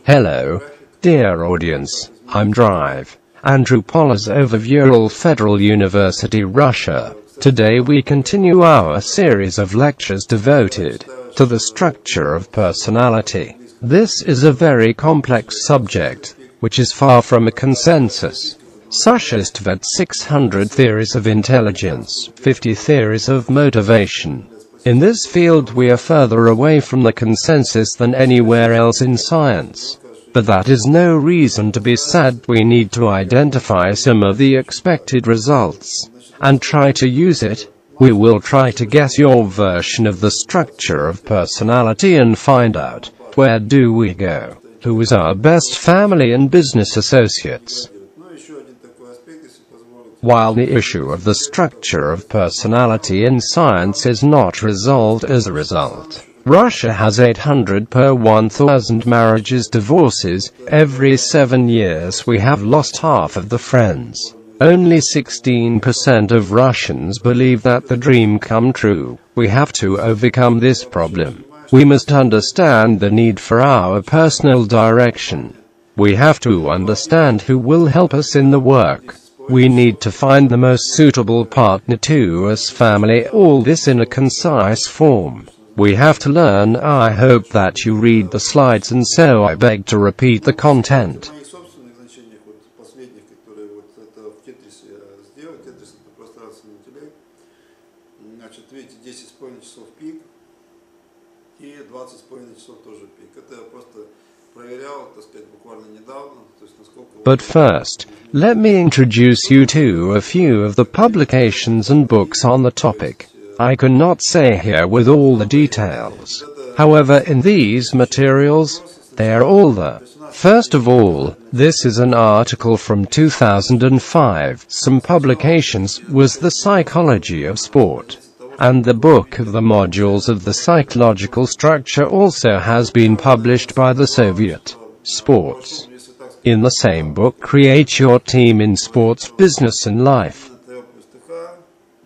Hello, dear audience, I'm A.Polozov of Ural Federal University, Russia. Today we continue our series of lectures devoted to the structure of personality. This is a very complex subject, which is far from a consensus. Sуществует 600 theories of intelligence, 50 theories of motivation. In this field we are further away from the consensus than anywhere else in science. But that is no reason to be sad. We need to identify some of the expected results and try to use it. We will try to guess your version of the structure of personality and find out, where do we go? Who is our best family and business associates? While the issue of the structure of personality in science is not resolved as a result, Russia has 800 per 1,000 marriages, divorces. Every 7 years we have lost half of the friends. Only 16% of Russians believe that the dream come true. We have to overcome this problem. We must understand the need for our personal direction. We have to understand who will help us in the work. We need to find the most suitable partner to us, family, all this in a concise form. We have to learn. I hope that you read the slides, and so I beg to repeat the content. But first, let me introduce you to a few of the publications and books on the topic. I cannot say here with all the details. However, in these materials, they are all there. First of all, this is an article from 2005. Some publications was The Psychology of Sport. And the book of the modules of the psychological structure also has been published by the Soviet Sports. In the same book, Create Your Team in Sports, Business and Life.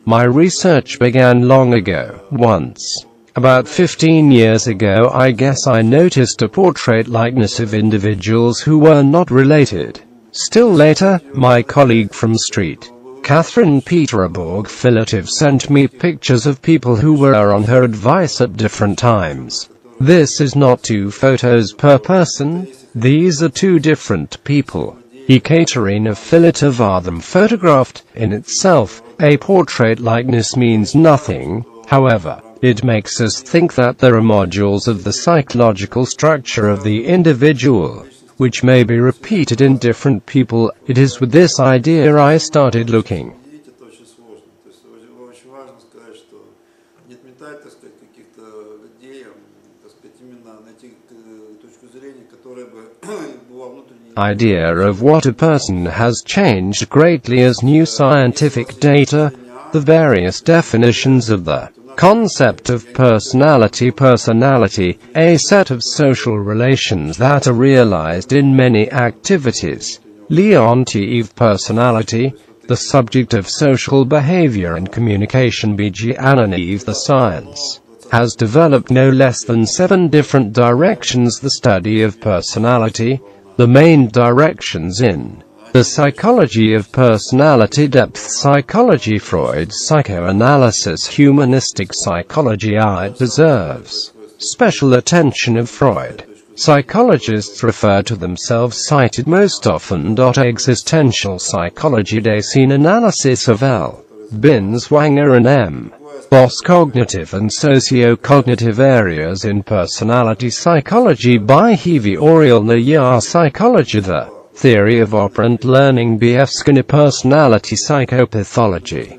My research began long ago. Once, about 15 years ago, I guess, I noticed a portrait likeness of individuals who were not related. Still later, my colleague from Street, Catherine Peterborg Filatov, sent me pictures of people who were on her advice at different times. This is not 2 photos per person. These are 2 different people. Ekaterina Filatov are them photographed. In itself, a portrait likeness means nothing. However, it makes us think that there are modules of the psychological structure of the individual, which may be repeated in different people. It is with this idea I started looking. Idea of what a person has changed greatly as new scientific data, the various definitions of the concept of personality, a set of social relations that are realized in many activities. Leontiev personality, the subject of social behavior and communication. B.G. Ananiev, the science has developed no less than 7 different directions. The study of personality, the main directions in the psychology of personality: depth psychology, Freud's psychoanalysis, humanistic psychology. It deserves special attention of Freud. Psychologists refer to themselves cited most often. Existential psychology, Dasein analysis of L. Binswanger and M. Boss, cognitive and socio-cognitive areas in personality psychology by behavioral psychology, the theory of operant learning, Bievskine personality psychopathology.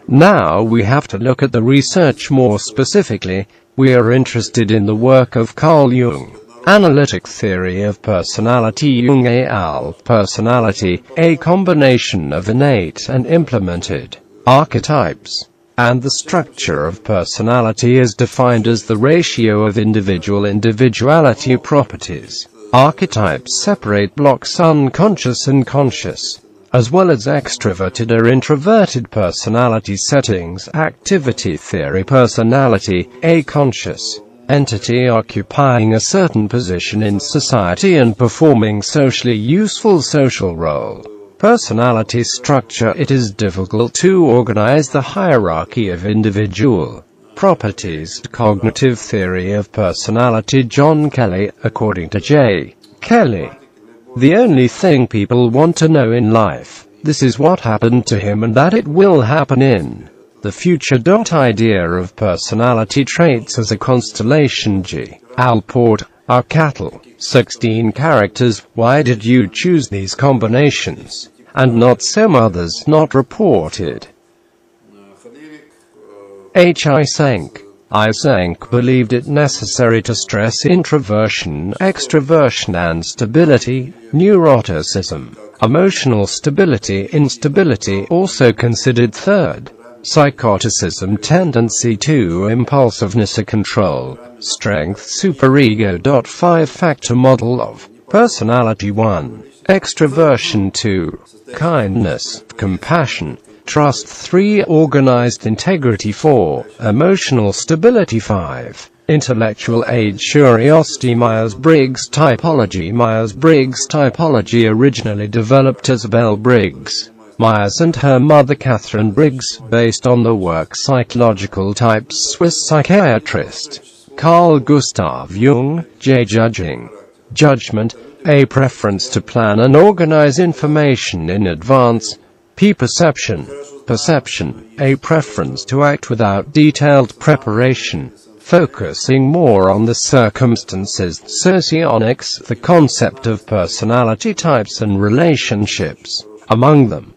Now we have to look at the research more specifically. We are interested in the work of Carl Jung. Analytic theory of personality, Jung et al. Personality, a combination of innate and implemented archetypes. And the structure of personality is defined as the ratio of individuality properties. Archetypes separate blocks: unconscious and conscious, as well as extroverted or introverted personality settings. Activity theory, personality, a conscious entity occupying a certain position in society and performing socially useful social role. Personality structure. It is difficult to organize the hierarchy of individual properties. Cognitive theory of personality. John Kelly. According to J. Kelly, the only thing people want to know in life, this is what happened to him and that it will happen in the future. Idea of personality traits as a constellation. G. Alport. Are cattle. 16 characters. Why did you choose these combinations, and not some others not reported? Eysenck believed it necessary to stress introversion, extroversion and stability, neuroticism, emotional stability, instability, also considered third, psychoticism, tendency to impulsiveness, a control, strength, superego. 5-factor model of personality. 1. Extroversion. 2. Kindness, compassion, trust. 3. Organized integrity. 4. Emotional stability. 5. Intellectual age. Curiosity. Myers-Briggs typology. Myers-Briggs typology originally developed as Bell Briggs Myers and her mother Catherine Briggs, based on the work Psychological Types. Swiss psychiatrist Carl Gustav Jung. J. Judgment, a preference to plan and organize information in advance. P. Perception, a preference to act without detailed preparation, focusing more on the circumstances. Socionics, the concept of personality types and relationships among them.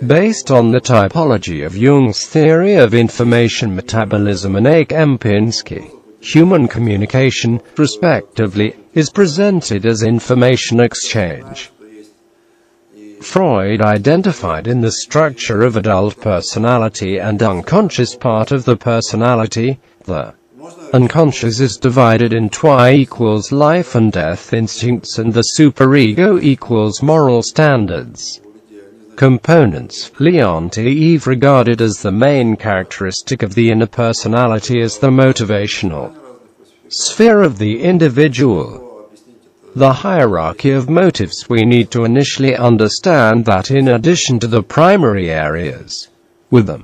Based on the typology of Jung's theory of information metabolism and A. Kempinski, human communication, respectively, is presented as information exchange. Freud identified in the structure of adult personality and unconscious part of the personality. The unconscious is divided into I equals life and death instincts and the superego equals moral standards. Components. Leontief regarded as the main characteristic of the inner personality as the motivational sphere of the individual. The hierarchy of motives. We need to initially understand that in addition to the primary areas, with them,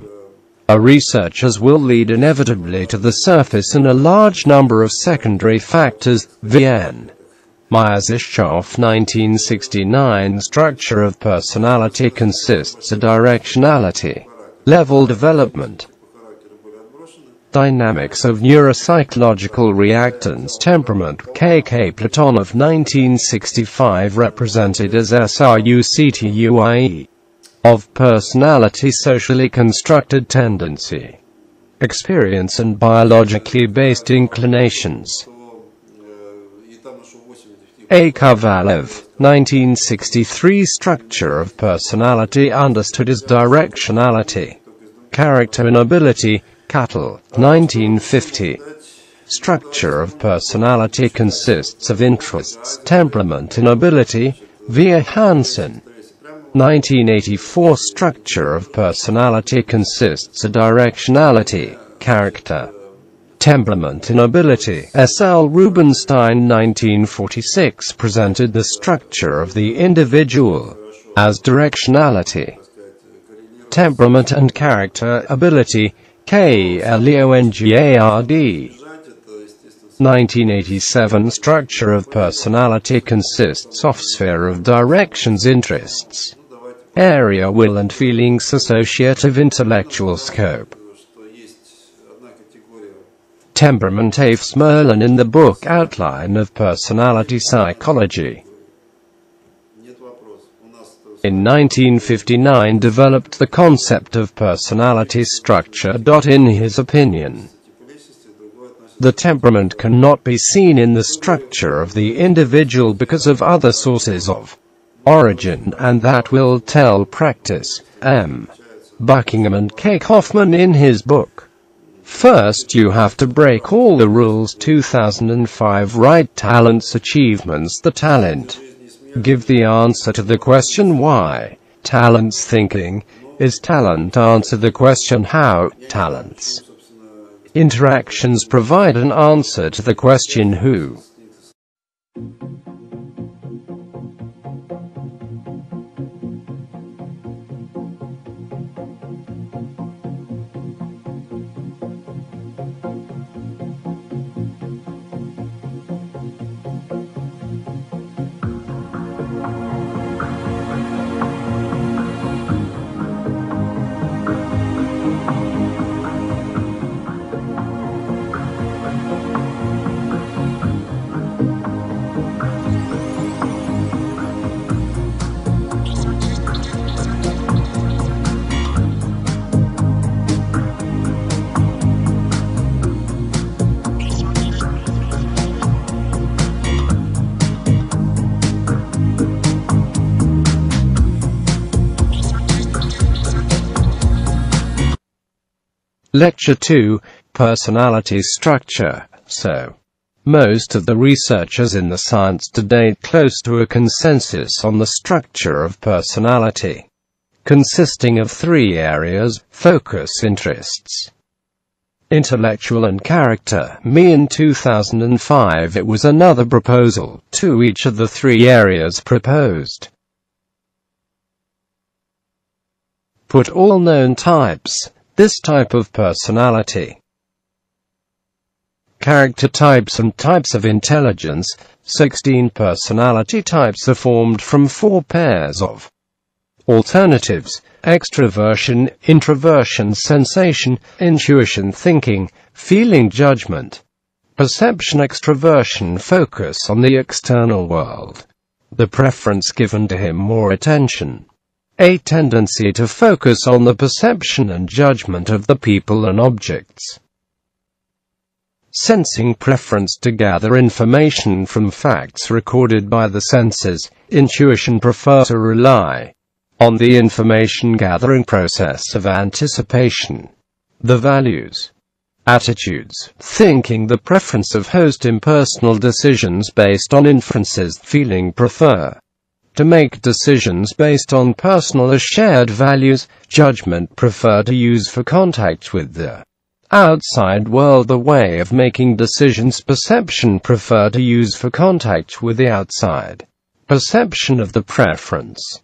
researchers will lead inevitably to the surface in a large number of secondary factors. VN Myers-Ischoff 1969. Structure of personality consists of directionality, level development, dynamics of neuropsychological reactants, temperament. K.K. Platonov 1965 represented as SRUCTUIE of personality, socially constructed tendency, experience and biologically based inclinations. A. Kovalev 1963 Structure of personality understood as directionality, character and ability. Cattle 1950 Structure of personality consists of interests, temperament and ability. Via Hansen 1984 Structure of personality consists of directionality, character, temperament and ability. S. L. Rubinstein 1946 presented the structure of the individual as directionality, temperament and character, ability. K. Leongard 1987 Structure of personality consists of sphere of directions, interests, area, will and feelings, associative intellectual scope. Temperament. A. Merlin in the book Outline of Personality Psychology in 1959 developed the concept of personality structure. In his opinion, the temperament cannot be seen in the structure of the individual because of other sources of origin, and that will tell practice. M. Buckingham and K. Kaufman in his book First You Have to Break All the Rules 2005 Write Talents, Achievements. The talent. Give the answer to the question why. Talents. Thinking. Is talent. Answer the question how. Talents. Interactions provide an answer to the question who. Lecture 2, Personality Structure. So, most of the researchers in the science today close to a consensus on the structure of personality, consisting of three areas: focus, interests, intellectual and character. In 2005 it was another proposal to each of the three areas proposed. Put all known types. This type of personality, character types and types of intelligence. 16 personality types are formed from 4 pairs of alternatives: extroversion, introversion, sensation, intuition, thinking, feeling, judgment, perception. Extroversion focus on the external world, the preference given to him more attention, a tendency to focus on the perception and judgment of the people and objects. Sensing preference to gather information from facts recorded by the senses. Intuition prefer to rely on the information gathering process of anticipation, the values, attitudes, thinking, the preference of host impersonal decisions based on inferences. Feeling prefer to make decisions based on personal or shared values. Judgment prefer to use for contact with the outside world, the way of making decisions. Perception prefer to use for contact with the outside perception of the preference.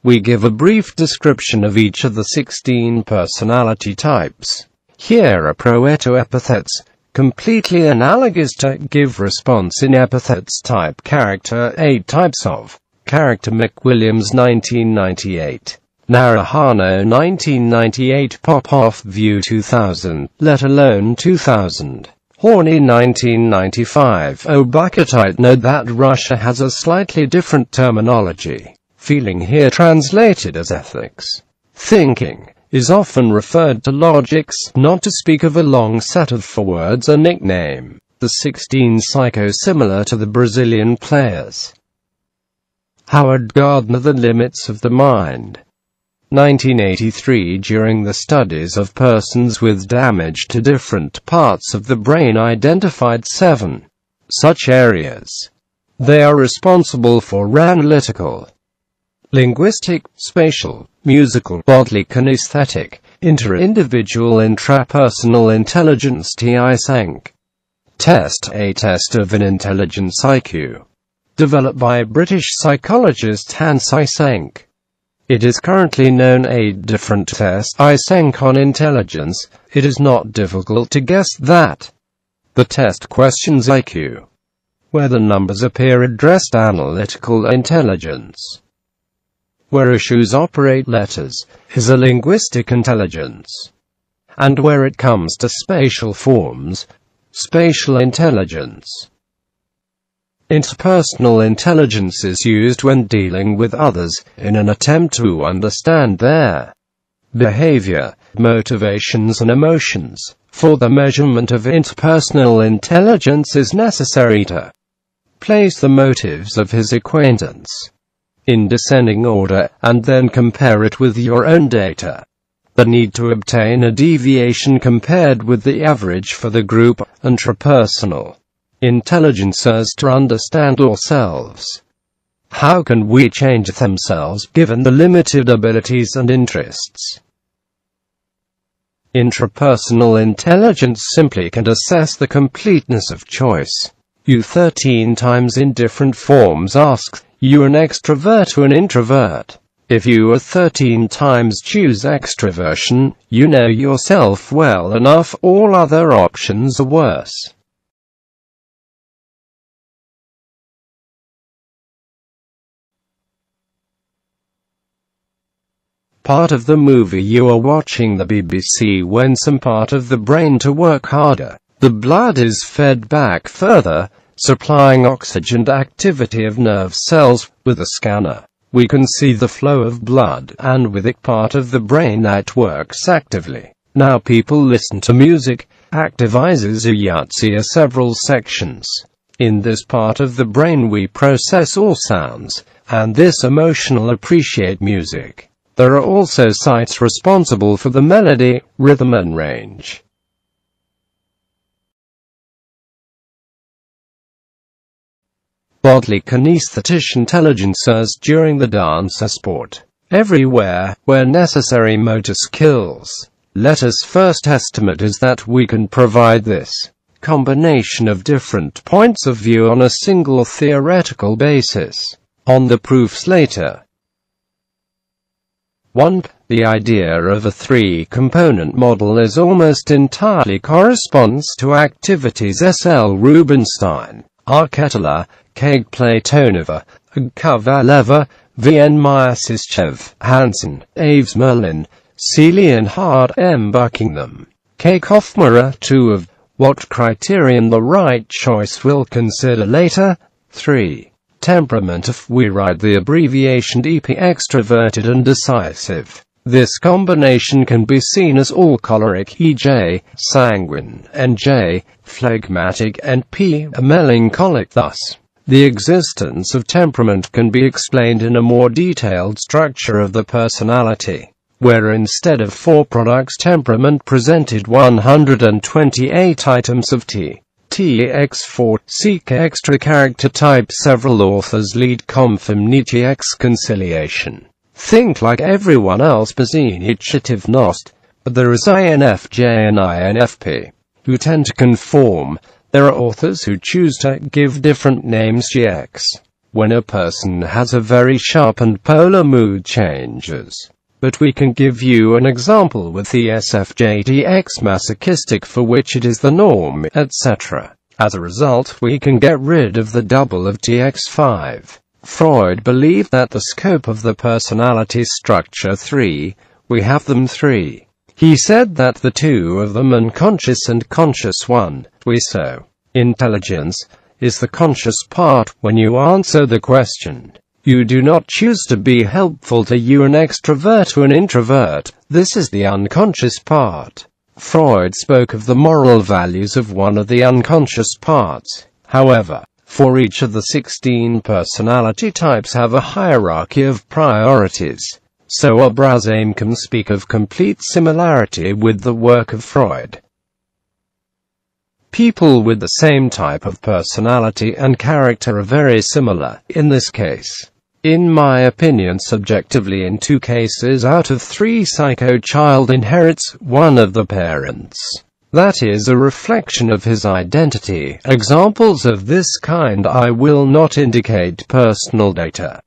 We give a brief description of each of the 16 personality types. Here are Pareto epithets, completely analogous to give response in epithets. Type: character. 8 types of character. McWilliams 1998, Naranjo 1998, Popov View 2000, Let Alone 2000, Horny 1995. Obakatite. Note that Russia has a slightly different terminology. Feeling, here translated as ethics. Thinking is often referred to logics, not to speak of a long set of 4 words. A nickname. The 16 psycho, similar to the Brazilian players Howard Gardner. The limits of the mind. 1983. During the studies of persons with damage to different parts of the brain, identified 7 such areas. They are responsible for analytical, linguistic, spatial, musical, bodily, kinesthetic, inter-individual, intrapersonal intelligence. TI-SENC test, a test of an intelligence IQ, developed by British psychologist Hans Eysenck. It is currently known as a different test, Eysenck, on intelligence. It is not difficult to guess that the test questions IQ, where the numbers appear addressed analytical intelligence, where issues operate letters, is a linguistic intelligence, and where it comes to spatial forms, spatial intelligence. Interpersonal intelligence is used when dealing with others, in an attempt to understand their behavior, motivations and emotions. For the measurement of interpersonal intelligence is necessary to place the motives of his acquaintance in descending order, and then compare it with your own data. The need to obtain a deviation compared with the average for the group. Intrapersonal intelligence is to understand ourselves. How can we change themselves given the limited abilities and interests Intrapersonal intelligence simply can assess the completeness of choice. You 13 times in different forms ask, you an extrovert or an introvert? If you 13 times choose extroversion, you know yourself well enough, all other options are worse. Part of the movie you are watching the BBC when some part of the brain to work harder. The blood is fed back further, supplying oxygen and activity of nerve cells. With a scanner, we can see the flow of blood, and with it part of the brain that works actively. Now people listen to music, activizes a Yahtzee several sections. In this part of the brain we process all sounds, and this emotional appreciate music. There are also sites responsible for the melody, rhythm and range. Bodily kinesthetic intelligence as during the dance or sport. Everywhere, where necessary motor skills. Let us first estimate is that we can provide this combination of different points of view on a single theoretical basis. On the proofs later. 1. The idea of a three-component model is almost entirely corresponds to activities S.L. Rubinstein, R. Kettler, K. Platonova, G. Kovaleva, V. N. Myasishchev, Hansen, Aves Merlin, Seeley and Hart M. Buckingham, K. Kofmara. 2. Of what criterion the right choice will consider later. 3. Temperament. If we write the abbreviation EP, extroverted and decisive. This combination can be seen as all choleric, EJ, sanguine, and J, phlegmatic, and P, melancholic. Thus, the existence of temperament can be explained in a more detailed structure of the personality, where instead of 4 products temperament presented 128 items of TX4, seek extra character type. Several authors lead confirm Nietzsche X conciliation. Think like everyone else, без initiative nost, but there is INFJ and INFP, who tend to conform. There are authors who choose to give different names GX. When a person has a very sharp and polar mood changes. But we can give you an example with the SFJTX masochistic, for which it is the norm, etc. As a result, we can get rid of the double of TX5. Freud believed that the scope of the personality structure 3, we have them 3. He said that the 2 of them unconscious and conscious 1, we so. Intelligence is the conscious part. When you answer the question, you do not choose to be helpful to you an extrovert or an introvert. This is the unconscious part. Freud spoke of the moral values of one of the unconscious parts. However, for each of the 16 personality types have a hierarchy of priorities. So Abrazam can speak of complete similarity with the work of Freud. People with the same type of personality and character are very similar, in this case. In my opinion, subjectively, in 2 cases out of 3, psycho-child inherits one of the parents. That is a reflection of his identity. Examples of this kind I will not indicate personal data.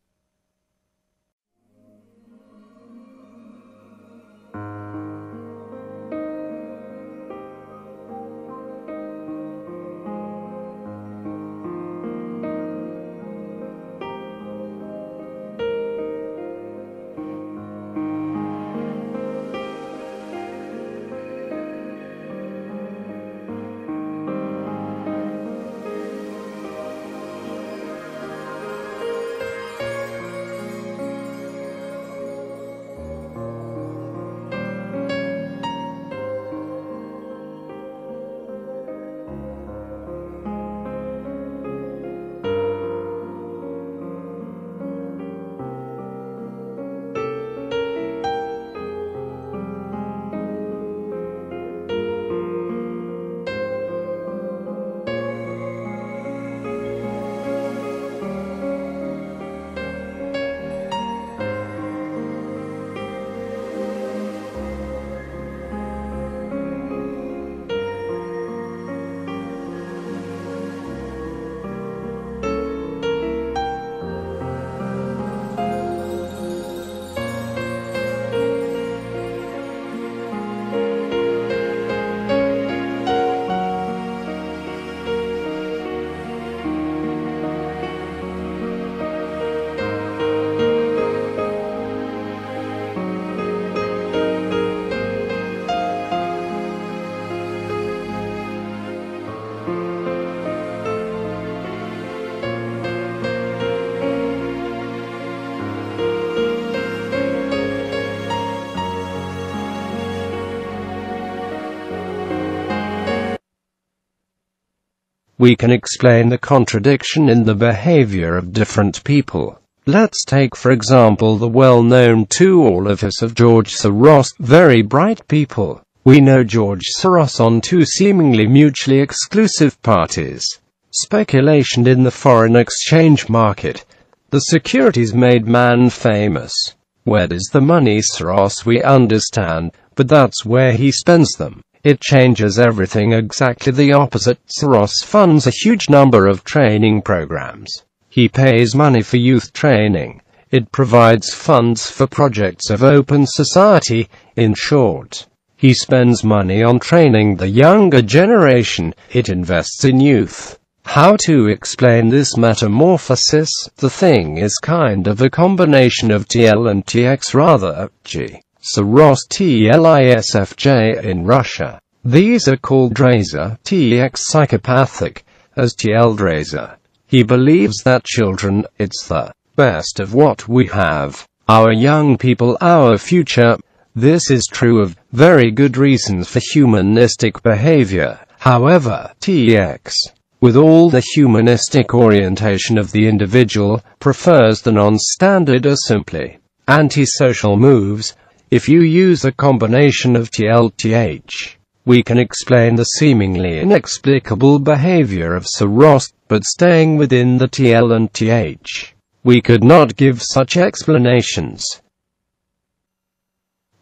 We can explain the contradiction in the behavior of different people. Let's take for example the well-known to all of us of George Soros. Very bright people. We know George Soros on two seemingly mutually exclusive parties. Speculation in the foreign exchange market. The securities made man famous. Where does the money Soros? We understand, but that's where he spends them. It changes everything exactly the opposite. Soros funds a huge number of training programs. He pays money for youth training. It provides funds for projects of open society. In short, he spends money on training the younger generation. It invests in youth. How to explain this metamorphosis? The thing is kind of a combination of TL and TX, rather. G. Soros TLISFJ in Russia. These are called Drazer, TX psychopathic, as TL Drazer. He believes that children, it's the best of what we have. Our young people, our future. This is true of very good reasons for humanistic behavior. However, TX, with all the humanistic orientation of the individual, prefers the non-standard or simply antisocial moves. If you use a combination of TLTH, we can explain the seemingly inexplicable behavior of Soros, but staying within the TL and TH, we could not give such explanations.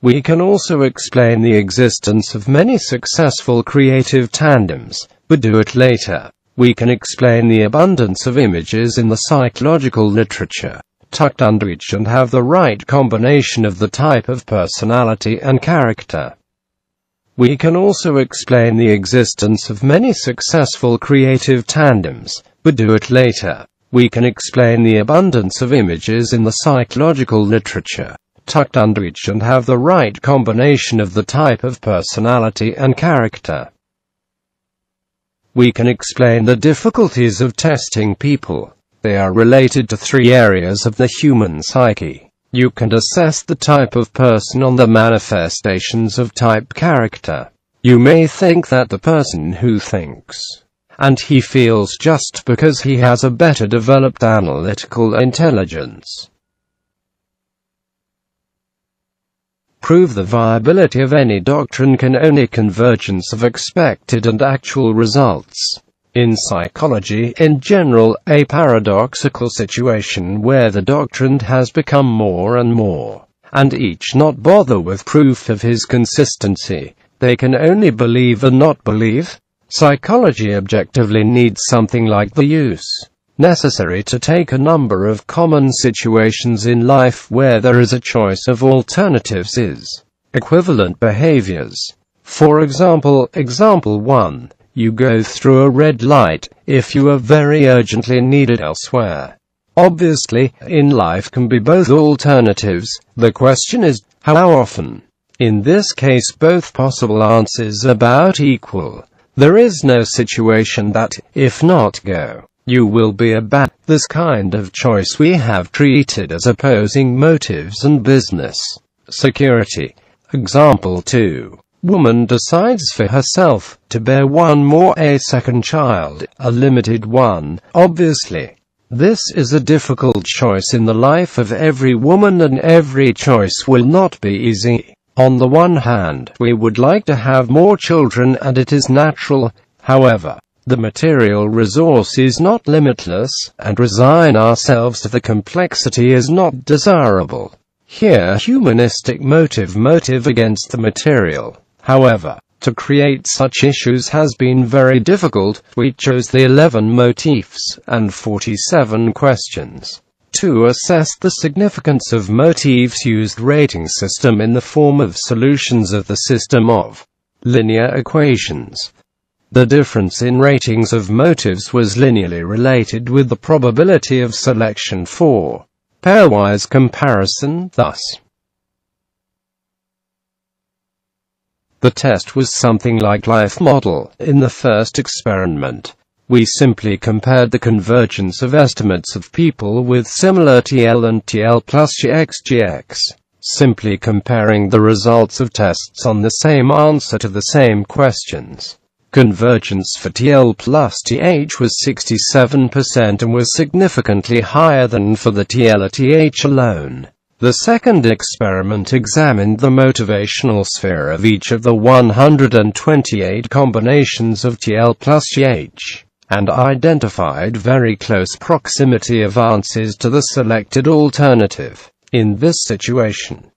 We can also explain the existence of many successful creative tandems, but do it later. We can explain the abundance of images in the psychological literature, tucked under each and have the right combination of the type of personality and character. We can also explain the existence of many successful creative tandems, but do it later. We can explain the abundance of images in the psychological literature, tucked under each and have the right combination of the type of personality and character. We can explain the difficulties of testing people. They are related to three areas of the human psyche. You can assess the type of person on the manifestations of type character. You may think that the person who thinks and he feels just because he has a better developed analytical intelligence. Prove the viability of any doctrine can only convergence of expected and actual results. In psychology, in general, a paradoxical situation where the doctrine has become more and more, and each not bother with proof of his consistency. They can only believe and not believe. Psychology objectively needs something like the use necessary to take a number of common situations in life where there is a choice of alternatives is equivalent behaviors. For example, example 1. You go through a red light, if you are very urgently needed elsewhere. Obviously, in life can be both alternatives. The question is, how often? In this case both possible answers are about equal. There is no situation that, if not go, you will be a bad. This kind of choice we have treated as opposing motives and business security. Example 2. Woman decides for herself to bear one more a second child, a limited one, obviously. This is a difficult choice in the life of every woman and every choice will not be easy. On the one hand, we would like to have more children and it is natural. However, the material resource is not limitless, and resign ourselves to the complexity is not desirable. Here humanistic motive against the material. However, to create such issues has been very difficult. We chose the 11 motifs and 47 questions. To assess the significance of motifs used rating system in the form of solutions of the system of linear equations. The difference in ratings of motives was linearly related with the probability of selection for pairwise comparison, thus. The test was something like life model. In the first experiment, we simply compared the convergence of estimates of people with similar TL and TL plus GX, simply comparing the results of tests on the same answer to the same questions. Convergence for TL plus TH was 67% and was significantly higher than for the TL or TH alone. The second experiment examined the motivational sphere of each of the 128 combinations of TL plus TH, and identified very close proximity of answers to the selected alternative. In this situation,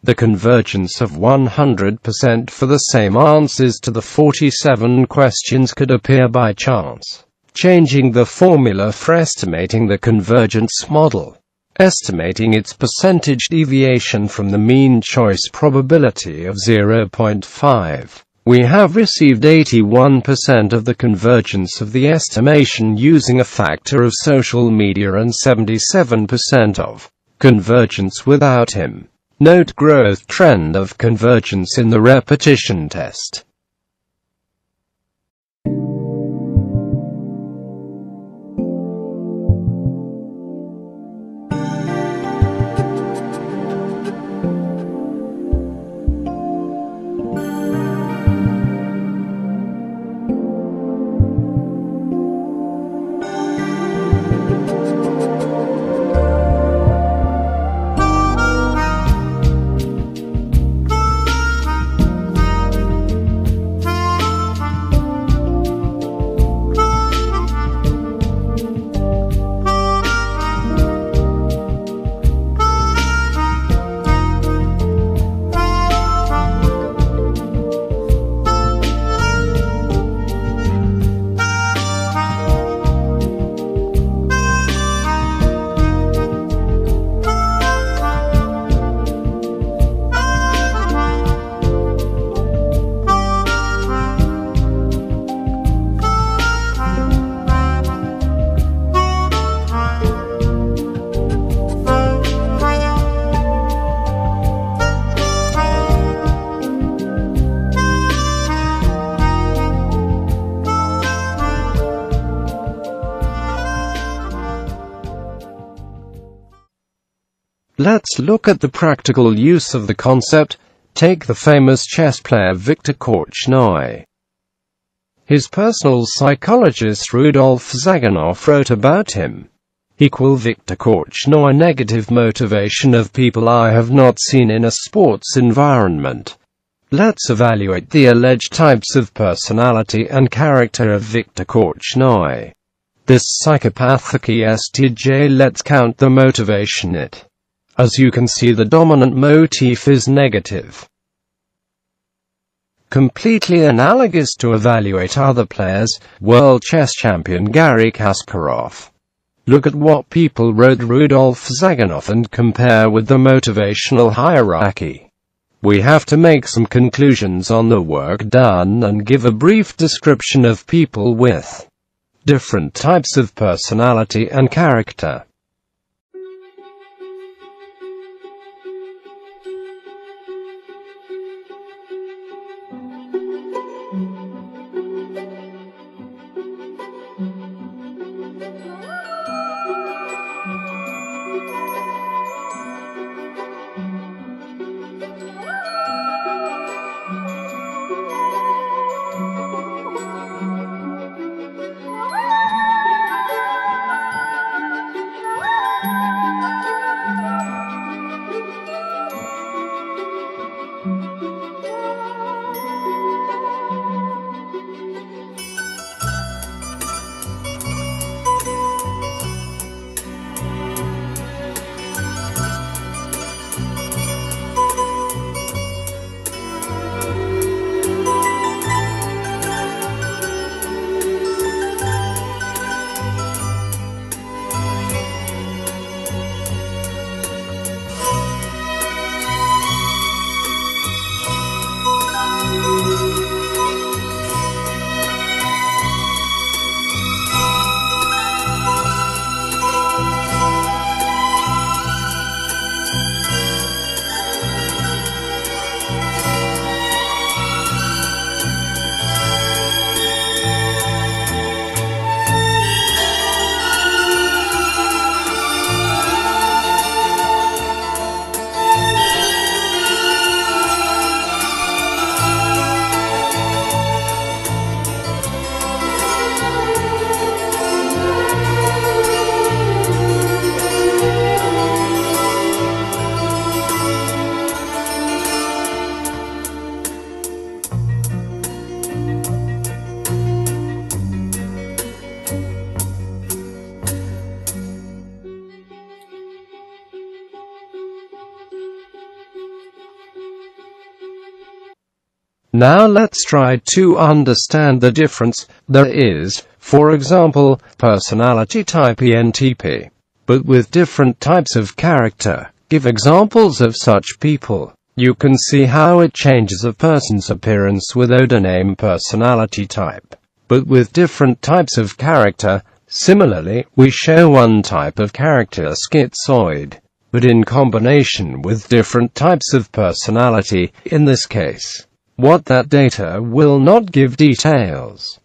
the convergence of 100% for the same answers to the 47 questions could appear by chance. Changing the formula for estimating the convergence model, estimating its percentage deviation from the mean choice probability of 0.5, we have received 81% of the convergence of the estimation using a factor of social media and 77% of convergence without him. Note growth trend of convergence in the repetition test. Let's look at the practical use of the concept. Take the famous chess player Viktor Korchnoi. His personal psychologist Rudolf Zhaganov wrote about him. Viktor Korchnoi: negative motivation of people I have not seen in a sports environment. Let's evaluate the alleged types of personality and character of Viktor Korchnoi. This psychopathic ESTJ. Let's count the motivation it. As you can see, the dominant motif is negative. Completely analogous to evaluate other players, world chess champion Garry Kasparov. Look at what people wrote Rudolf Zhaganov and compare with the motivational hierarchy. We have to make some conclusions on the work done and give a brief description of people with different types of personality and character. Now let's try to understand the difference there is, for example, personality type ENTP, but with different types of character. Give examples of such people. You can see how it changes a person's appearance without a name personality type, but with different types of character. Similarly, we show one type of character schizoid, but in combination with different types of personality, in this case. What that data will not give details.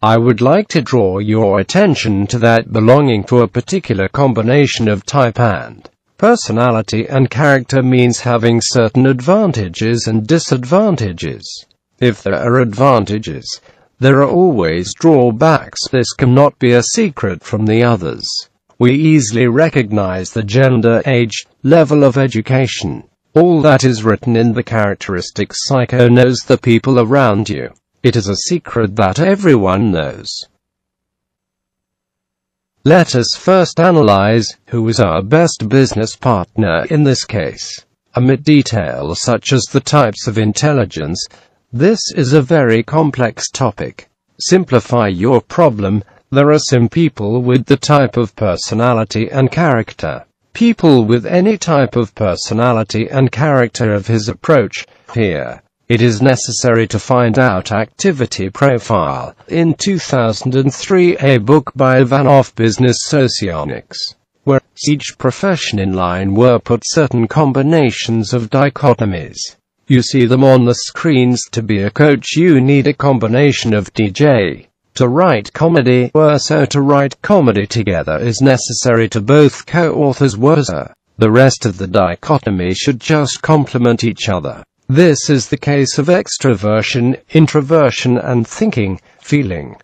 I would like to draw your attention to that belonging to a particular combination of type and personality and character means having certain advantages and disadvantages. If there are advantages, there are always drawbacks. This cannot be a secret from the others. We easily recognize the gender, age, level of education. All that is written in the characteristics. Psycho knows the people around you. It is a secret that everyone knows. Let us first analyze who is our best business partner in this case. Omit details such as the types of intelligence. This is a very complex topic. Simplify your problem. There are some people with the type of personality and character. People with any type of personality and character of his approach. Here, it is necessary to find out activity profile. In 2003, a book by Ivanov, Business Socionics, where each profession in line were put certain combinations of dichotomies. You see them on the screens. To be a coach, you need a combination of DJ. To write comedy, so to write comedy together is necessary to both co-authors were. The rest of the dichotomy should just complement each other. This is the case of extroversion, introversion and thinking, feeling.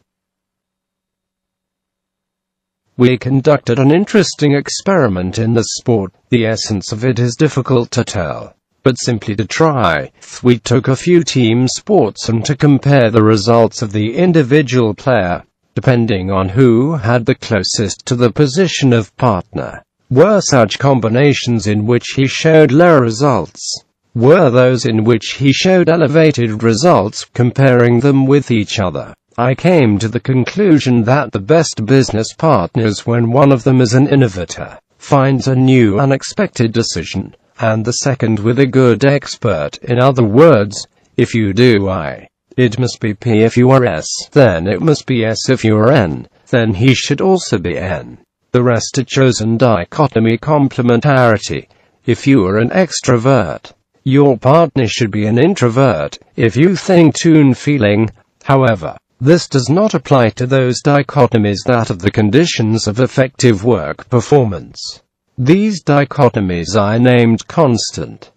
We conducted an interesting experiment in the sport. The essence of it is difficult to tell, but simply to try. We took a few team sports and to compare the results of the individual player, depending on who had the closest to the position of partner. Were such combinations in which he showed low results? Were those in which he showed elevated results? Comparing them with each other, I came to the conclusion that the best business partners, when one of them is an innovator, finds a new unexpected decision, and the second with a good expert. In other words, if you do I, it must be P. If you are S, then it must be S. If you are N, then he should also be N. The rest are chosen dichotomy complementarity. If you are an extrovert, your partner should be an introvert. If you think tune feeling, however, this does not apply to those dichotomies that of the conditions of effective work performance. These dichotomies I named constant.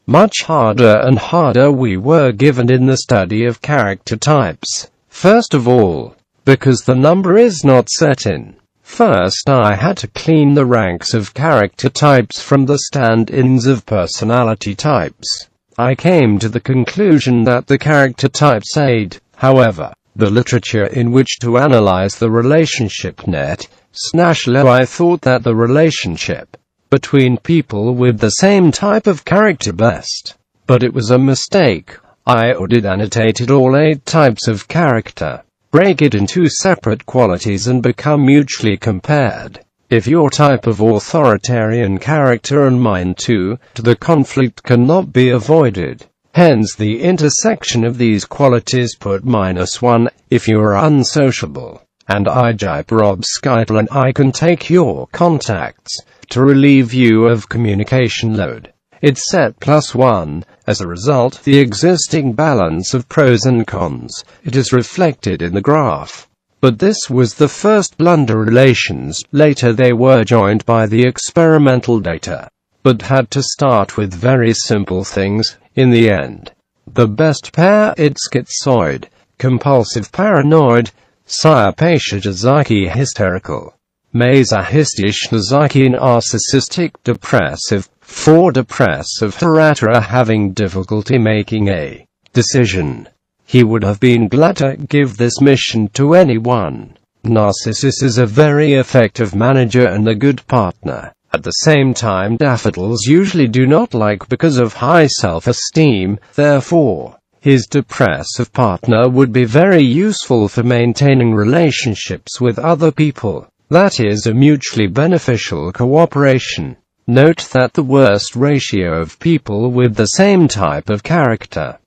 Much harder and harder we were given in the study of character types. First of all, because the number is not set in. First I had to clean the ranks of character types from the stand-ins of personality types. I came to the conclusion that the character types aid, however, the literature in which to analyze the relationship net. I thought that the relationship between people with the same type of character best. But it was a mistake. I did annotated all 8 types of character, break it into separate qualities and become mutually compared. If your type of authoritarian character and mine too, the conflict cannot be avoided. Hence the intersection of these qualities put -1. If you are unsociable, and I jipe Rob Skeitel and I can take your contacts, to relieve you of communication load, it's set +1. As a result, the existing balance of pros and cons, it is reflected in the graph. But this was the first blunder. Relations, later they were joined by the experimental data, but had to start with very simple things. In the end, the best pair, it's schizoid, compulsive paranoid, psychopathogizaki hysterical, masochistisch narcissistic depressive, 4 depressive hereditary having difficulty making a decision. He would have been glad to give this mission to anyone. Narcissus is a very effective manager and a good partner. At the same time, daffodils usually do not like because of high self-esteem. Therefore, his depressive partner would be very useful for maintaining relationships with other people. That is a mutually beneficial cooperation. Note that the worst ratio of people with the same type of character.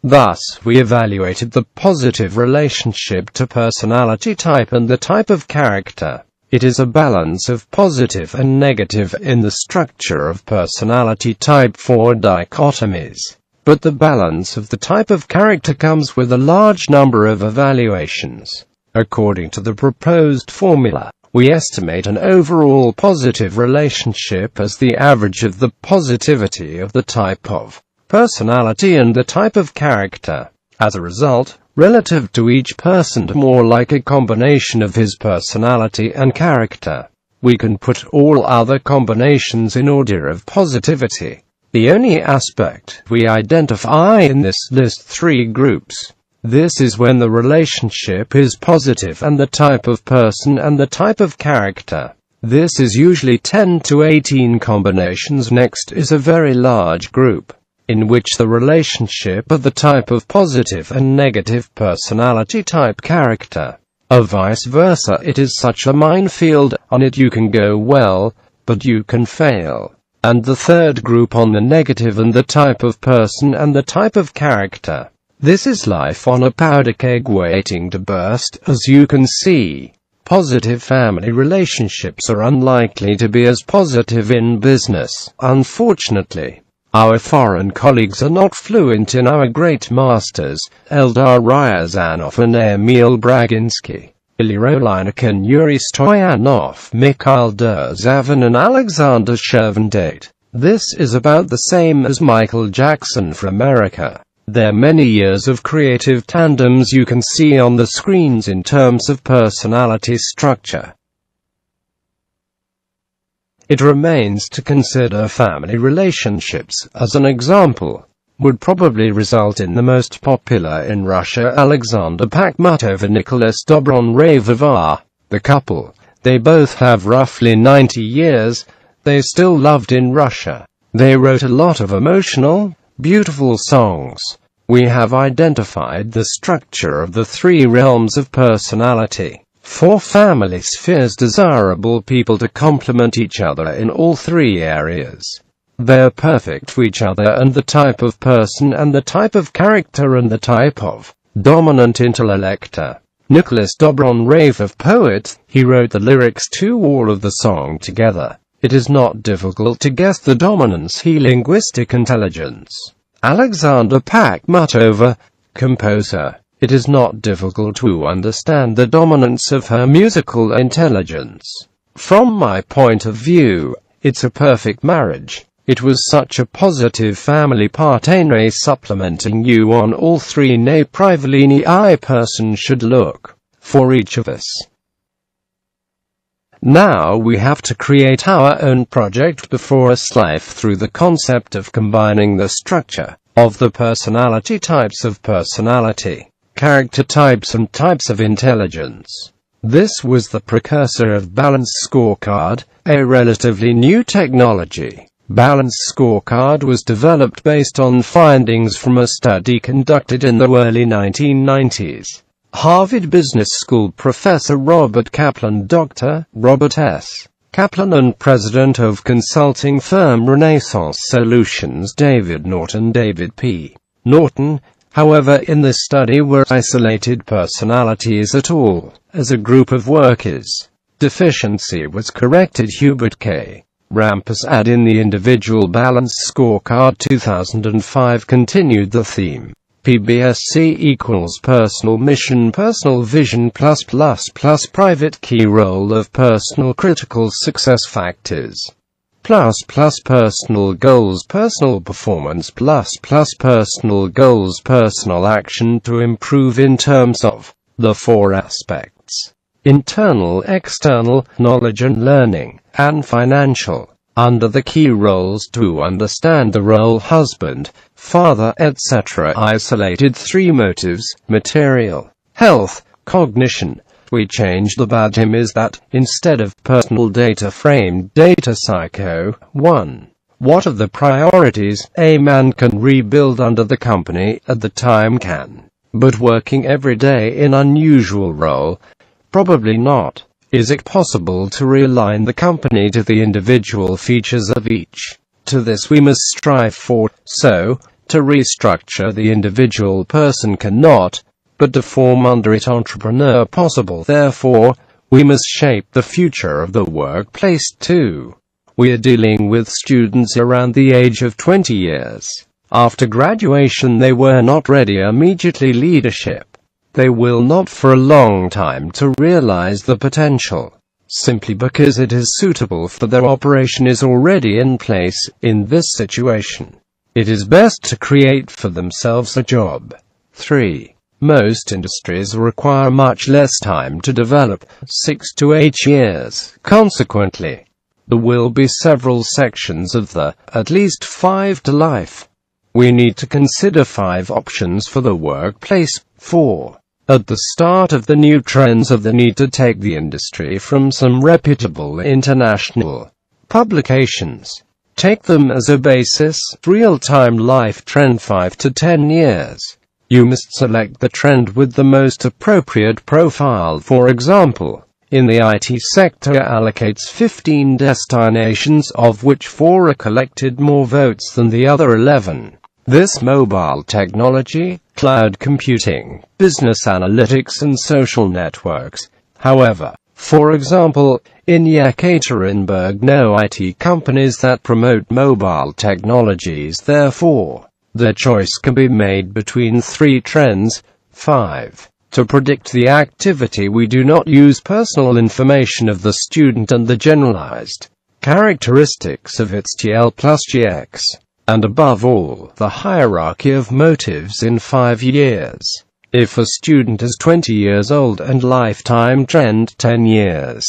Thus, we evaluated the positive relationship to personality type and the type of character. It is a balance of positive and negative in the structure of personality type 4 dichotomies. But the balance of the type of character comes with a large number of evaluations. According to the proposed formula, we estimate an overall positive relationship as the average of the positivity of the type of personality and the type of character. As a result, relative to each person, more like a combination of his personality and character. We can put all other combinations in order of positivity. The only aspect we identify in this list 3 groups. This is when the relationship is positive and the type of person and the type of character. This is usually 10 to 18 combinations. Next is a very large group, in which the relationship of the type of positive and negative personality type character, or vice versa. It is such a minefield. On it you can go well, but you can fail. And the third group on the negative and the type of person and the type of character. This is life on a powder keg waiting to burst. As you can see, positive family relationships are unlikely to be as positive in business. Unfortunately, our foreign colleagues are not fluent in our great masters, Eldar Ryazanov and Emil Braginsky, Ilya Olinik and Yuri Stoyanov, Mikhail Derzavin and Alexander Chervendate. This is about the same as Michael Jackson for America. Their many years of creative tandems you can see on the screens in terms of personality structure. It remains to consider family relationships, as an example, would probably result in the most popular in Russia Alexander Pakhmutov and Nicholas Dobronravov are the couple. They both have roughly 90 years, they still loved in Russia. They wrote a lot of emotional, beautiful songs. We have identified the structure of the three realms of personality. 4 family spheres, desirable people to complement each other in all 3 areas. They're perfect for each other and the type of person and the type of character and the type of dominant intellector. Nicholas Dobronravov, poet, he wrote the lyrics to all of the song together. It is not difficult to guess the dominance he linguistic intelligence. Alexander Pakhmutov, composer. It is not difficult to understand the dominance of her musical intelligence. From my point of view, it's a perfect marriage. It was such a positive family partner supplementing you on all 3 privately I person should look for each of us. Now we have to create our own project before us life through the concept of combining the structure of the personality types of personality, character types and types of intelligence. This was the precursor of Balanced Scorecard, a relatively new technology. Balanced Scorecard was developed based on findings from a study conducted in the early 1990s. Harvard Business School professor Robert Kaplan, Dr. Robert S. Kaplan, and president of consulting firm Renaissance Solutions David Norton. David P. Norton, however, in this study were isolated personalities at all, as a group of workers. Deficiency was corrected. Hubert K. Rampus add in the individual Balanced Scorecard 2005 continued the theme. PBSC equals personal mission, personal vision plus private key role of personal critical success factors plus personal goals, personal performance plus personal goals, personal action to improve in terms of the 4 aspects: internal, external, knowledge and learning, and financial. Under the key roles to understand the role husband, father, etc. isolated 3 motives: material, health, cognition. We changed about him is that, instead of personal data framed data psycho. 1. What are the priorities a man can rebuild under the company at the time can, but working every day in unusual role? Probably not. Is it possible to realign the company to the individual features of each? To this we must strive for. So, to restructure the individual person cannot, but to form under it entrepreneur possible. Therefore, we must shape the future of the workplace too. We are dealing with students around the age of 20 years. After graduation they were not ready immediately leadership. They will not for a long time to realize the potential, simply because it is suitable for their operation is already in place. In this situation, it is best to create for themselves a job. 3. Most industries require much less time to develop, 6 to 8 years. Consequently, there will be several sections of the, at least 5 to life. We need to consider 5 options for the workplace. 4. At the start of the new trends of the need to take the industry from some reputable international publications. Take them as a basis. Real-time life trend 5 to 10 years. You must select the trend with the most appropriate profile. For example, in the IT sector allocates 15 destinations, of which 4 are collected more votes than the other 11. This mobile technology, cloud computing, business analytics and social networks. However, for example, in Yekaterinburg no IT companies that promote mobile technologies. Therefore, the choice can be made between 3 trends. 5. To predict the activity we do not use personal information of the student and the generalized characteristics of its TL plus GX. and above all, the hierarchy of motives in 5 years. If a student is 20 years old and lifetime trend 10 years,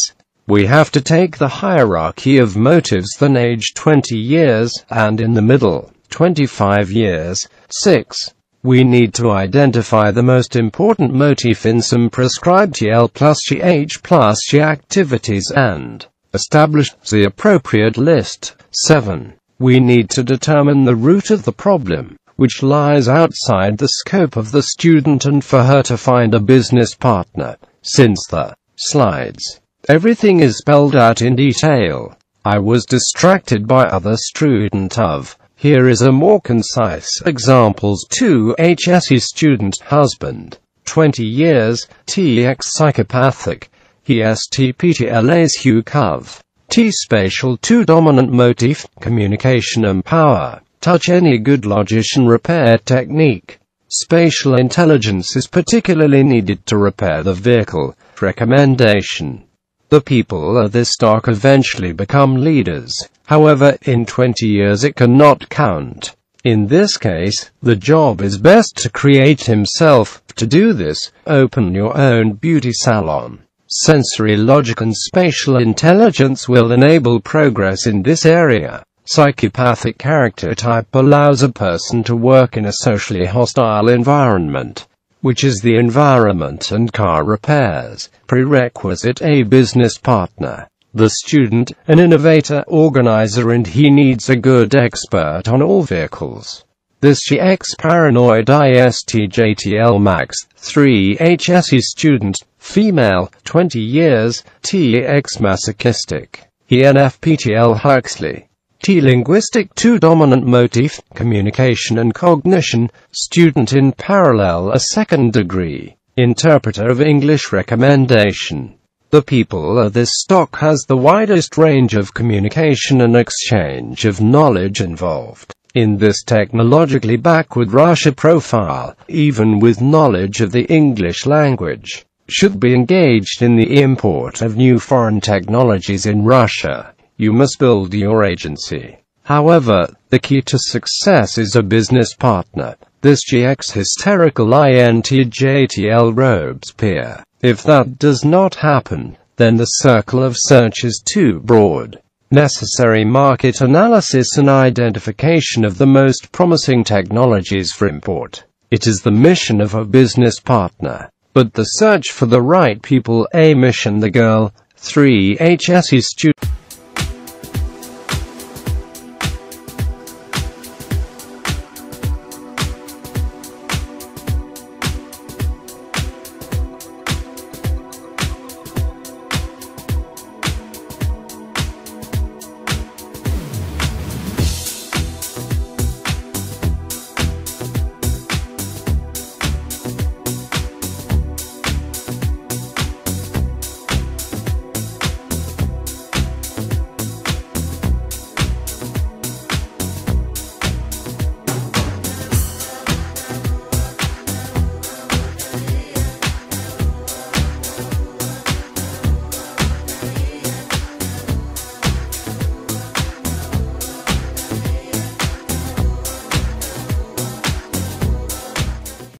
we have to take the hierarchy of motives then age 20 years, and in the middle, 25 years. 6. We need to identify the most important motif in some prescribed TL plus GH plus G activities and establish the appropriate list. 7. We need to determine the root of the problem, which lies outside the scope of the student, and for her to find a business partner. Since the slides, everything is spelled out in detail, I was distracted by other student of. Here is a more concise examples. 2 HSE student, husband, 20 years, TX psychopathic, he STPTLA's Hugh Cov. T spatial 2 dominant motif, communication and power, touch any good logician repair technique. Spatial intelligence is particularly needed to repair the vehicle. Recommendation. The people of this stock eventually become leaders. However, in 20 years it cannot count. In this case, the job is best to create himself. To do this, open your own beauty salon. Sensory logic and spatial intelligence will enable progress in this area. Psychopathic character type allows a person to work in a socially hostile environment, which is the environment and car repairs. Prerequisite: a business partner. The student, an innovator, organizer, and he needs a good expert on all vehicles. This GX paranoid ISTJTL max. 3 HSE student, female, 20 years, TX masochistic, ENFPTL Huxley. T linguistic 2 dominant motif, communication and cognition, student in parallel, a second degree, interpreter of English. Recommendation. The people of this stock has the widest range of communication and exchange of knowledge involved. In this technologically backward Russia profile, even with knowledge of the English language, should be engaged in the import of new foreign technologies in Russia. You must build your agency. However, the key to success is a business partner. This GX hysterical INTJTL Robespierre. If that does not happen, then the circle of search is too broad. Necessary market analysis and identification of the most promising technologies for import. It is the mission of a business partner. But the search for the right people, a mission. The girl. 3 HSE student.